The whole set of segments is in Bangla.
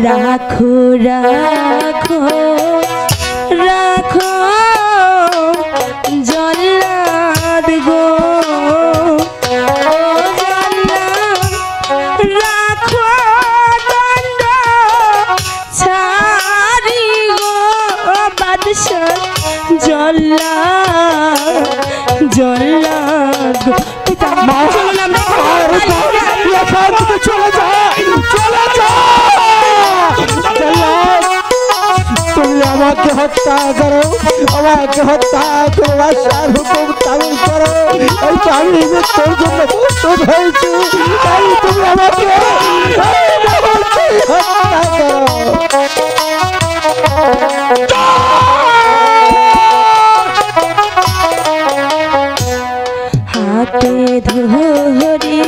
রাখো রাখো রাখো জল্লাদ গো রাখো দণ্ড ছাড়ি গো বাদশাহ জল্লাদ জল্লাদ চলে যা তুমি আমাকে হত্যা করো, আমাকে হত্যা করো, বাদশার হুকুম তামিল করো। এই তো আমি তোর জন্য প্রস্তুত হয়েছি, তাই তুমি আমাকে হত্যা করো। হাতে ধরে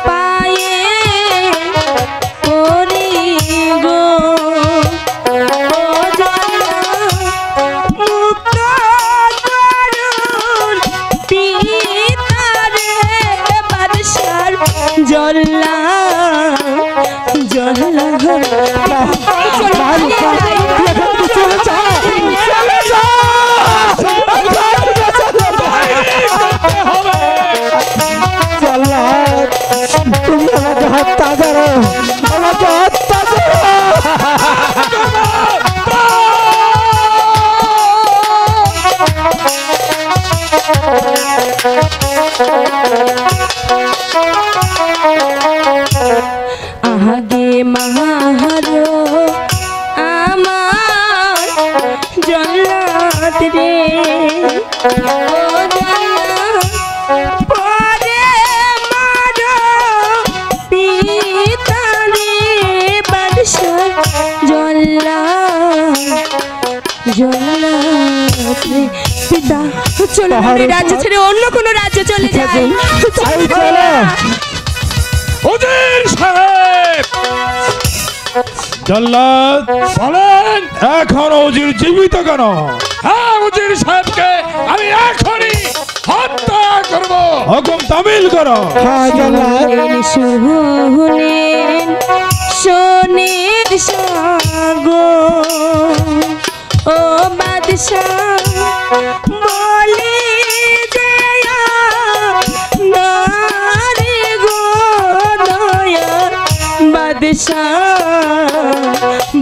পায়ে পড়ি গো মুক্ত করুন পিতারে বাদশার জল্লা জল্লা তুমি আমাকে হত্যা করো, আমাকে হত্যা করো। আগে মাহারো আমার জল্লাদ রে পরে মারো পিতারে বাদশাহ জল্লাদ জল্লাদ রে পিতা চলো রাজ্য ছেড়ে অন্য কোনো রাজ্য চলে যাই। উজির সাহেব জল্লাদ বলেন এখন উজির জীবিত কেন? হ্যাঁ উজির সাহেবকে আমি এখনই হত্যা করব, হুকুম তামিল করো। শুনেন শোনেন সাগো ও বাদশাহ বলি যে নারী গো দয়া বাদশাহ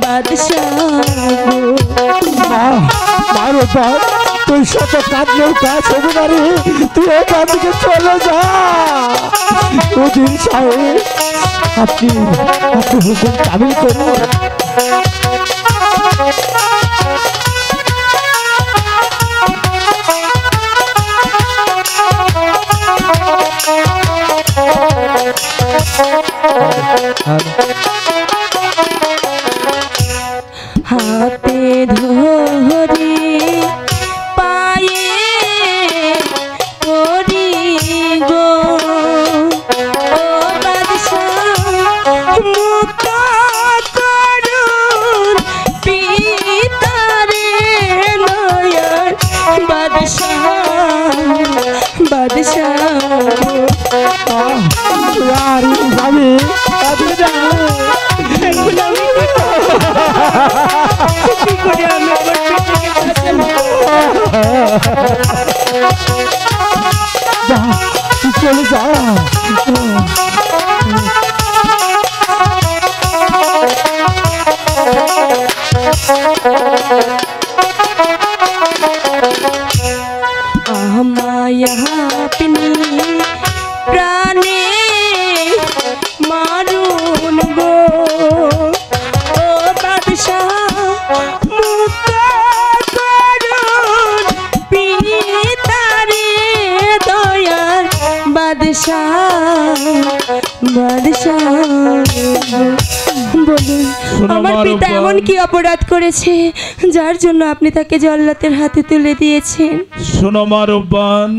বাদশাহ মারো বাদ, তুই শত কাঁদলেও কাজ হবে না রে, তুই এখান থেকে চলে যা। উজির সাহেব আপনি হুকুম তামিল করুন। হাতে ধরে পায়ে পড়ি গো ও বাদশাহ মুক্ত করুন পিতারে নয়ন বাদশাহ বাদশাহ আমি চলে যা। আমায় আপনি প্রাণে মারুন গো ও বাদশাহ মুক্ত করুন পিতারে দয়ার বাদশাহ বাদশাহ বলুন আমার পিতা এমন কি অপরাধ করেছে যার জন্য আপনি তাকে জল্লাদের হাতে তুলে দিয়েছেন? শোনো মারুবান,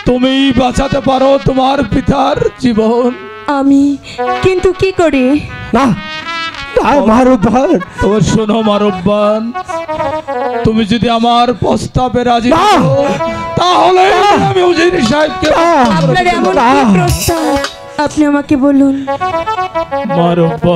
তুমি বাঁচাতে পারো তোমার পিতার জীবন। আমি কিন্তু কি করি? না মারুবান, তোমার শোনো মারুবান, তুমি যদি আমার প্রস্তাবে রাজি হও তাহলে আমি উজির সাহেবকে আপনার এমন কি প্রস্তাব? আপনি আমাকে বলুন। মারব্বা